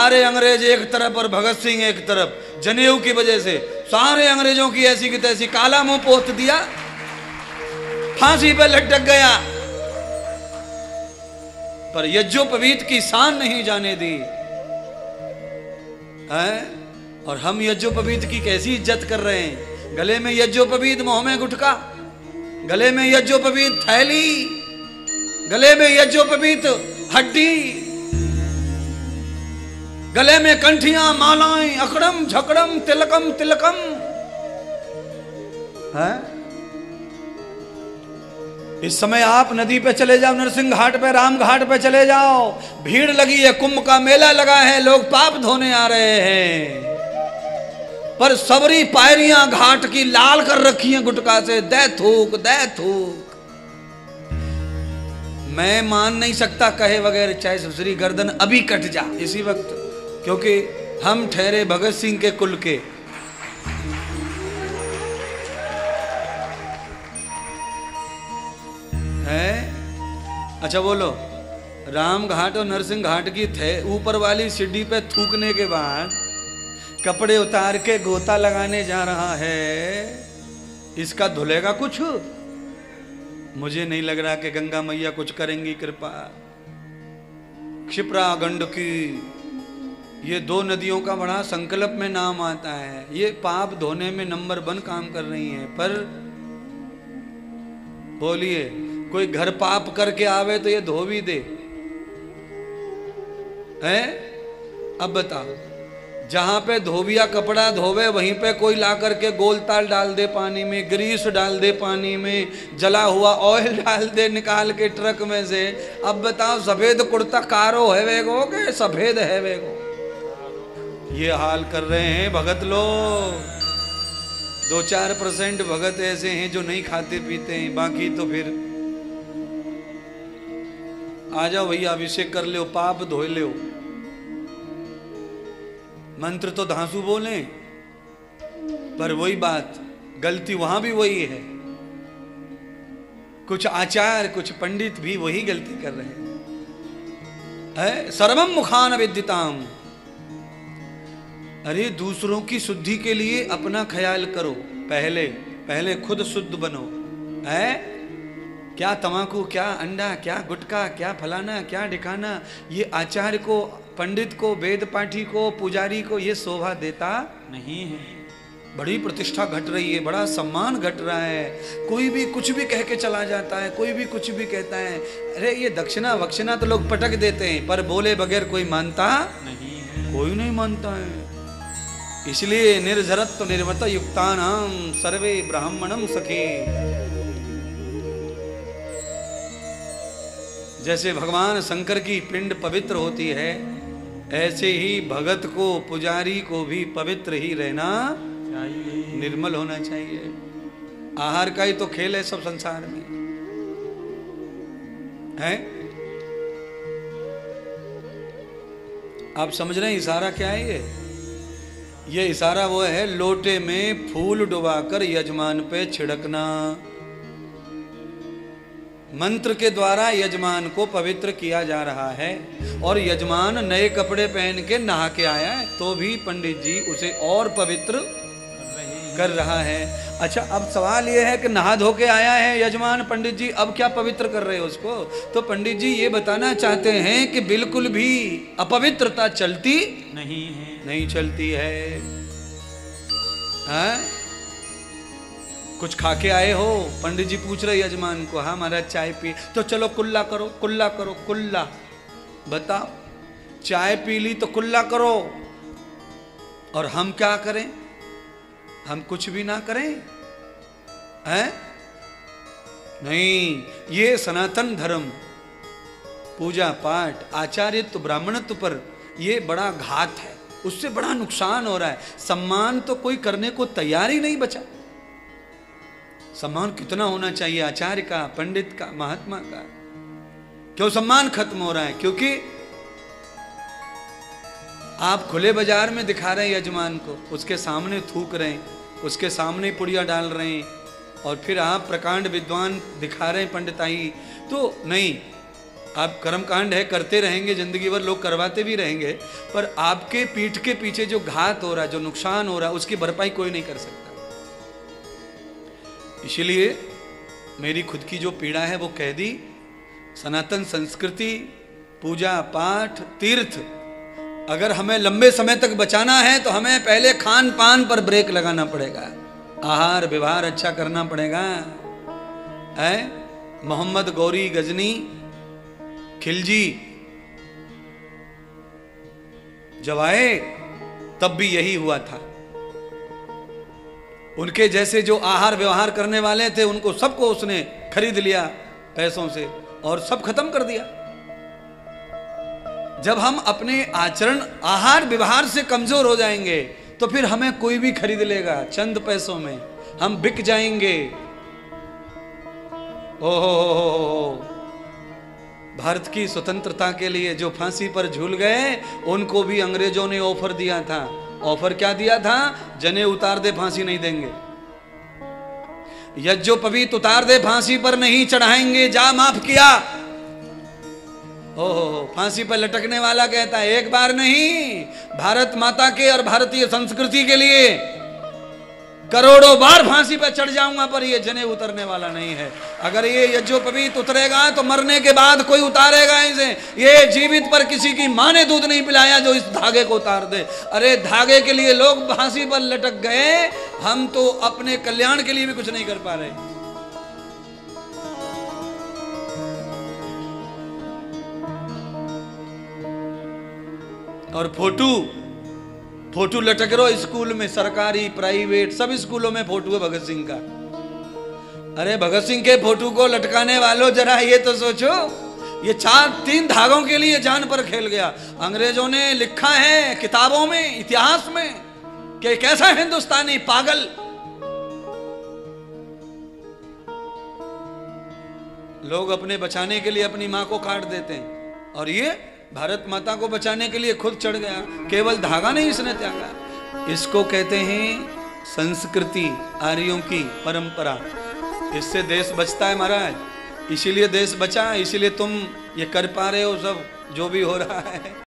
सारे अंग्रेज एक तरफ और भगत सिंह एक तरफ, जनेऊ की वजह से सारे अंग्रेजों की ऐसी की तैसी काला मुंह पोत दिया, फांसी पे लटक गया, पर यज्ञोपवीत की शान नहीं जाने दी है। और हम यज्ञोपवीत की कैसी इज्जत कर रहे हैं, गले में यज्ञोपवीत, मुंह में गुटखा, गले में यज्ञोपवीत थैली, गले में यज्ञोपवीत हड्डी, गले में कंठियां, मालाएं, अकड़म झकड़म तिलकम तिलकम है। इस समय आप नदी पे चले जाओ, नरसिंह घाट पे, राम घाट पे चले जाओ, भीड़ लगी है, कुंभ का मेला लगा है, लोग पाप धोने आ रहे हैं, पर सबरी पायरियां घाट की लाल कर रखी हैं गुटका से, दे थूक दे थूक। मैं मान नहीं सकता कहे बगैर चाहे सबरी गर्दन अभी कट जा इसी वक्त, क्योंकि हम ठहरे भगत सिंह के कुल के। है अच्छा बोलो, राम घाट और नरसिंह घाट की थे ऊपर वाली सीढ़ी पे थूकने के बाद कपड़े उतार के गोता लगाने जा रहा है, इसका धुलेगा कुछ? मुझे नहीं लग रहा कि गंगा मैया कुछ करेंगी कृपा। क्षिप्रा गंडकी, ये दो नदियों का बड़ा संकल्प में नाम आता है, ये पाप धोने में नंबर 1 काम कर रही हैं। पर बोलिए, कोई घर पाप करके आवे तो ये धो भी दे है? अब बताओ, जहां पे धोबिया कपड़ा धोवे वहीं पे कोई ला करके गोलताल डाल दे पानी में, ग्रीस डाल दे पानी में, जला हुआ ऑयल डाल दे निकाल के ट्रक में से। अब बताओ, सफेद कुर्ता कारो है वेगो के सफेद है वेगो? ये हाल कर रहे हैं भगत लोग। 2-4% भगत ऐसे हैं जो नहीं खाते पीते हैं, बाकी तो फिर आ जाओ भैया, अभिषेक कर लो, पाप धोए लो, मंत्र तो धांसू बोले, पर वही बात, गलती वहां भी वही है। कुछ आचार्य, कुछ पंडित भी वही गलती कर रहे हैं। सर्वम मुखान विद्यताम। अरे दूसरों की शुद्धि के लिए अपना ख्याल करो, पहले खुद शुद्ध बनो। है क्या तमाकू, क्या अंडा, क्या गुटखा, क्या फलाना, क्या ढिकाना, ये आचार्य को, पंडित को, वेद पाठी को, पुजारी को ये शोभा देता नहीं है। बड़ी प्रतिष्ठा घट रही है, बड़ा सम्मान घट रहा है, कोई भी कुछ भी कह के चला जाता है, कोई भी कुछ भी कहता है। अरे ये दक्षिणा वक्षिणा तो लोग पटक देते हैं, पर बोले बगैर कोई मानता नहीं है, कोई नहीं मानता है। इसलिए निर्जरत्व निर्मत युक्तानाम सर्वे ब्राह्मणम सखे। जैसे भगवान शंकर की पिंड पवित्र होती है, ऐसे ही भगत को, पुजारी को भी पवित्र ही रहना चाहिए, निर्मल होना चाहिए। आहार का ही तो खेल है सब संसार में है। आप समझ रहे हैं इशारा क्या है? ये इशारा वो है, लोटे में फूल डुबाकर यजमान पे छिड़कना। मंत्र के द्वारा यजमान को पवित्र किया जा रहा है, और यजमान नए कपड़े पहन के नहा के आया है तो भी पंडित जी उसे और पवित्र कर रहा है। अच्छा, अब सवाल यह है कि नहा धो के आया है यजमान, पंडित जी अब क्या पवित्र कर रहे हो उसको? तो पंडित जी ये बताना चाहते हैं कि बिल्कुल भी अपवित्रता चलती नहीं है, नहीं चलती है। हाँ? कुछ खा के आए हो? पंडित जी पूछ रहे यजमान को, हाँ महाराज चाय पी, तो चलो कुल्ला करो, कुल्ला करो, कुल्ला। बताओ, चाय पी ली तो कुल्ला करो, और हम क्या करें? हम कुछ भी ना करें? हैं? नहीं, ये सनातन धर्म, पूजा पाठ, आचार्यत्व, ब्राह्मणत्व पर ये बड़ा घात है, उससे बड़ा नुकसान हो रहा है। सम्मान तो कोई करने को तैयार ही नहीं बचा। सम्मान कितना होना चाहिए आचार्य का, पंडित का, महात्मा का। क्यों सम्मान खत्म हो रहा है? क्योंकि आप खुले बाजार में दिखा रहे हैं यजमान को, उसके सामने थूक रहे हैं, उसके सामने पुड़िया डाल रहे हैं, और फिर आप प्रकांड विद्वान दिखा रहे हैं पंडिताई। तो नहीं, आप कर्मकांड है करते रहेंगे, जिंदगी भर लोग करवाते भी रहेंगे, पर आपके पीठ के पीछे जो घात हो रहा है, जो नुकसान हो रहा है, उसकी भरपाई कोई नहीं कर सकता। इसलिए मेरी खुद की जो पीड़ा है वो कह दी। सनातन संस्कृति, पूजा पाठ, तीर्थ अगर हमें लंबे समय तक बचाना है तो हमें पहले खान पान पर ब्रेक लगाना पड़ेगा, आहार व्यवहार अच्छा करना पड़ेगा। मोहम्मद गौरी गजनी खिलजी जब आए तब भी यही हुआ था। उनके जैसे जो आहार व्यवहार करने वाले थे उनको सबको उसने खरीद लिया पैसों से और सब खत्म कर दिया। जब हम अपने आचरण आहार व्यवहार से कमजोर हो जाएंगे तो फिर हमें कोई भी खरीद लेगा, चंद पैसों में हम बिक जाएंगे। ओहो, भारत की स्वतंत्रता के लिए जो फांसी पर झूल गए उनको भी अंग्रेजों ने ऑफर दिया था। ऑफर क्या दिया था? जने उतार दे, फांसी नहीं देंगे। यज्ञोपवीत उतार दे, फांसी पर नहीं चढ़ाएंगे, जा माफ किया। ओहो, फांसी पर लटकने वाला कहता है एक बार नहीं, भारत माता के और भारतीय संस्कृति के लिए करोड़ों बार फांसी पर चढ़ जाऊंगा, पर ये जने उतरने वाला नहीं है। अगर ये यज्ञोपवीत उतरेगा तो मरने के बाद कोई उतारेगा इसे। ये जीवित पर किसी की मां ने दूध नहीं पिलाया जो इस धागे को उतार दे। अरे धागे के लिए लोग फांसी पर लटक गए, हम तो अपने कल्याण के लिए भी कुछ नहीं कर पा रहे। और फोटो लटक रहो स्कूल में, सरकारी प्राइवेट सब स्कूलों में फोटो है भगत सिंह का। अरे भगत सिंह के फोटो को लटकाने वालों जरा ये तो सोचो, ये 3 धागों के लिए जान पर खेल गया। अंग्रेजों ने लिखा है किताबों में, इतिहास में कि कैसा हिंदुस्तानी पागल। लोग अपने बचाने के लिए अपनी मां को काट देते हैं और ये भारत माता को बचाने के लिए खुद चढ़ गया। केवल धागा नहीं इसने त्यागा। इसको कहते हैं संस्कृति, आर्यों की परंपरा। इससे देश बचता है महाराज, इसीलिए देश बचा, इसीलिए तुम ये कर पा रहे हो सब जो भी हो रहा है।